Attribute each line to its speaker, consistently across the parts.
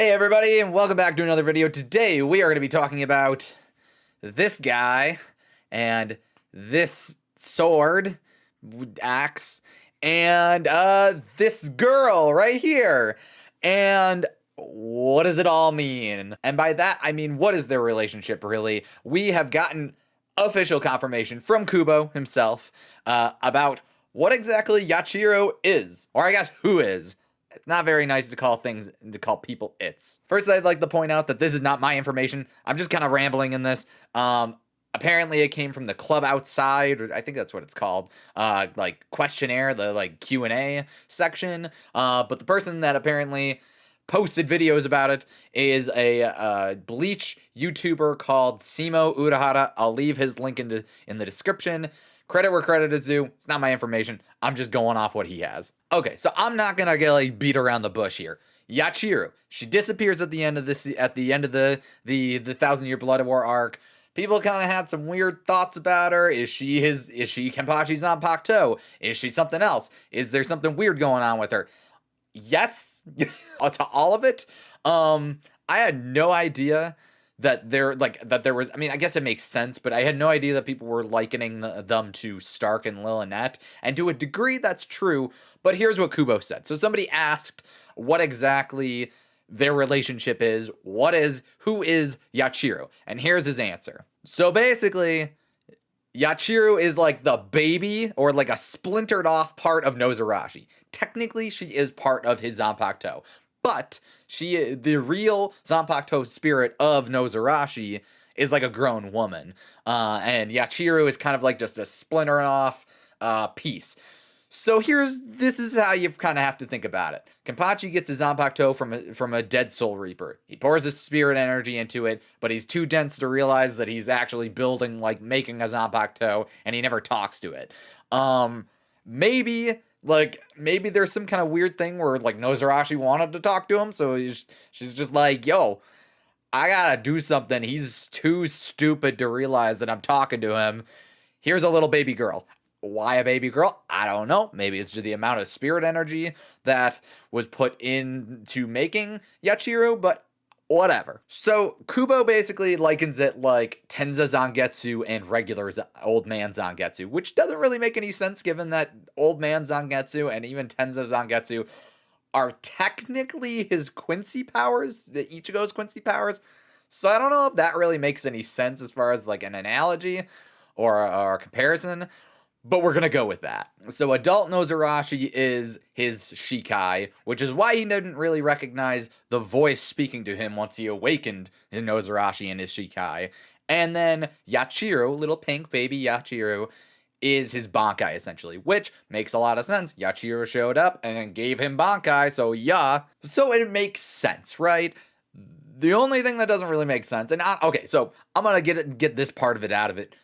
Speaker 1: Hey everybody, and welcome back to another video. Today we are going to be talking about this guy and this sword, axe, and this girl right here. And what does it all mean? And by that I mean, what is their relationship really? We have gotten official confirmation from Kubo himself about what exactly Yachiru is, or I guess who is. It's not very nice to call people it's. First, I'd like to point out that this is not my information. I'm just kind of rambling in this. Apparently it came from the club outside, or I think that's what it's called, like questionnaire, the like Q&A section. But the person that apparently posted videos about it is a Bleach YouTuber called Simo Urahara. I'll leave his link in the description. Credit where credit is due. It's not my information. I'm just going off what he has. Okay, so I'm not gonna get like beat around the bush here. Yachiru, she disappears at the end of the 1,000-year Blood War arc. People kind of had some weird thoughts about her. Is she Kenpachi's Zanpakuto? Is she something else? Is there something weird going on with her? Yes, to all of it. I had no idea that there was, I mean, I guess it makes sense, but I had no idea that people were likening them to Stark and Lilynette, and to a degree that's true, but here's what Kubo said. So somebody asked what exactly their relationship is, who is Yachiru, and here's his answer. So basically, Yachiru is like the baby, or like a splintered off part of Nozarashi. Technically, she is part of his Zanpakuto. But the real Zanpakuto spirit of Nozarashi is like a grown woman. And Yachiru is kind of like just a splinter off piece. So this is how you kind of have to think about it. Kenpachi gets his Zanpakuto from a dead Soul Reaper. He pours his spirit energy into it, but he's too dense to realize that he's actually making a Zanpakuto, and he never talks to it. Maybe there's some kind of weird thing where like Nozarashi wanted to talk to him, so she's just like, yo, I gotta do something. He's too stupid to realize that I'm talking to him. Here's a little baby girl. Why a baby girl? I don't know. Maybe it's just the amount of spirit energy that was put into making Yachiru, but whatever. So Kubo basically likens it like Tenza Zangetsu and regular old man Zangetsu, which doesn't really make any sense given that old man Zangetsu and even Tenza Zangetsu are technically his Quincy powers, the Ichigo's Quincy powers. So I don't know if that really makes any sense as far as like an analogy or a comparison, but we're going to go with that. So adult Nozarashi is his Shikai, which is why he didn't really recognize the voice speaking to him once he awakened in Nozarashi and his Shikai. And then Yachiru, little pink baby Yachiru, is his Bankai, essentially, which makes a lot of sense. Yachiru showed up and gave him Bankai, so yeah. So it makes sense, right? The only thing that doesn't really make sense, okay, so I'm going to get this part of it out of it.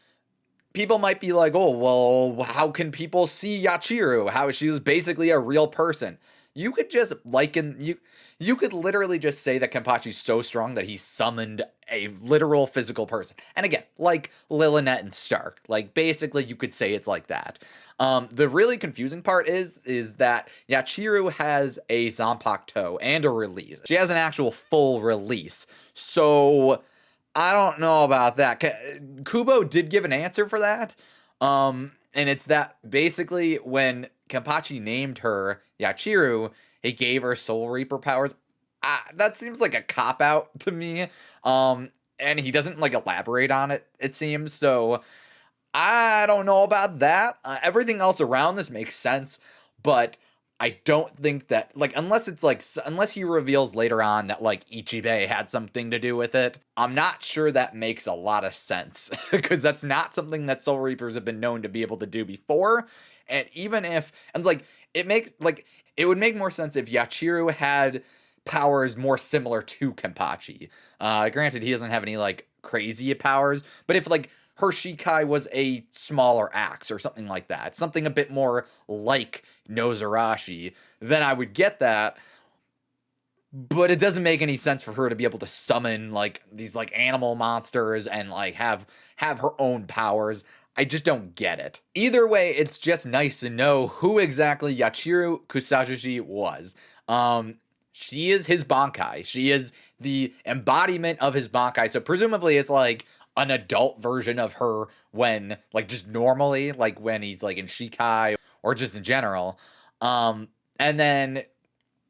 Speaker 1: People might be like, oh, well, how can people see Yachiru? How she was basically a real person. You could just you could literally just say that Kenpachi's so strong that he summoned a literal physical person. And again, like Lilynette and Stark, like basically you could say it's like that. The really confusing part is that Yachiru has a Zanpakuto and a release. She has an actual full release. So I don't know about that. Kubo did give an answer for that. And it's that basically when Kenpachi named her Yachiru, he gave her Soul Reaper powers. That seems like a cop-out to me. And he doesn't like elaborate on it, it seems. So I don't know about that. Everything else around this makes sense, but I don't think that, like, unless he reveals later on that, like, Ichibei had something to do with it, I'm not sure that makes a lot of sense, because that's not something that Soul Reapers have been known to be able to do before, and even if, and, like, it would make more sense if Yachiru had powers more similar to Kenpachi. Granted, he doesn't have any, like, crazy powers, but if, like, her Shikai was a smaller axe or something like that, something a bit more like Nozarashi, then I would get that. But it doesn't make any sense for her to be able to summon like these like animal monsters and like have her own powers. I just don't get it. Either way, it's just nice to know who exactly Yachiru Kusajushi was. she is his Bankai. She is the embodiment of his Bankai. So presumably it's like an adult version of her when, like, just normally, like when he's like in Shikai or just in general. And then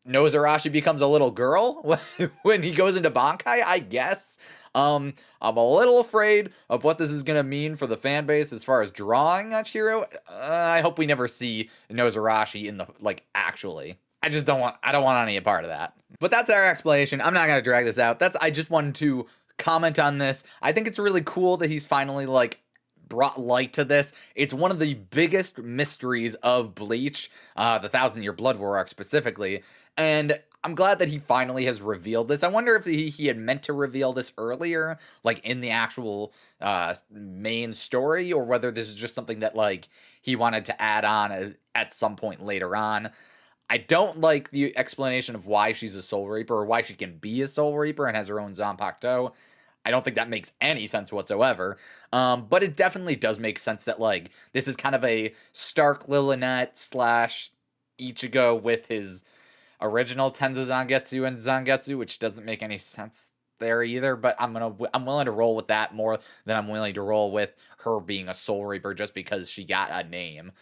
Speaker 1: Nozarashi becomes a little girl when he goes into Bankai, I guess. I'm a little afraid of what this is going to mean for the fan base as far as drawing Yachiru. I hope we never see Nozarashi in the, like, actually. I don't want any part of that. But that's our explanation. I'm not going to drag this out. I just wanted to comment on this. I think it's really cool that he's finally, like, brought light to this. It's one of the biggest mysteries of Bleach, the Thousand Year Blood War arc specifically, and I'm glad that he finally has revealed this. I wonder if he had meant to reveal this earlier, like in the actual main story, or whether this is just something that, like, he wanted to add on at some point later on. I don't like the explanation of why she's a Soul Reaper, or why she can be a Soul Reaper and has her own Zanpakuto. I don't think that makes any sense whatsoever. But it definitely does make sense that, like, this is kind of a Stark Lilinet / Ichigo with his original Tenza Zangetsu and Zangetsu, which doesn't make any sense there either. But I'm willing to roll with that more than I'm willing to roll with her being a Soul Reaper just because she got a name.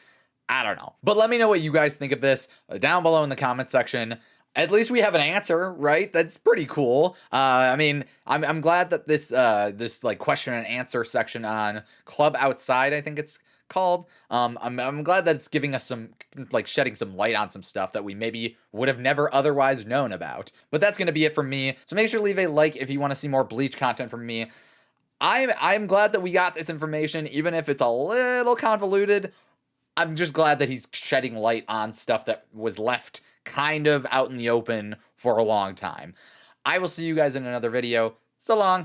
Speaker 1: I don't know. But let me know what you guys think of this down below in the comment section. At least we have an answer, right? That's pretty cool. I mean, I'm glad that this like question and answer section on Club Outside, I think it's called. I'm glad that it's giving us some, like, shedding some light on some stuff that we maybe would have never otherwise known about. But that's gonna be it from me. So make sure to leave a like if you want to see more Bleach content from me. I'm glad that we got this information, even if it's a little convoluted. I'm just glad that he's shedding light on stuff that was left kind of out in the open for a long time. I will see you guys in another video. So long.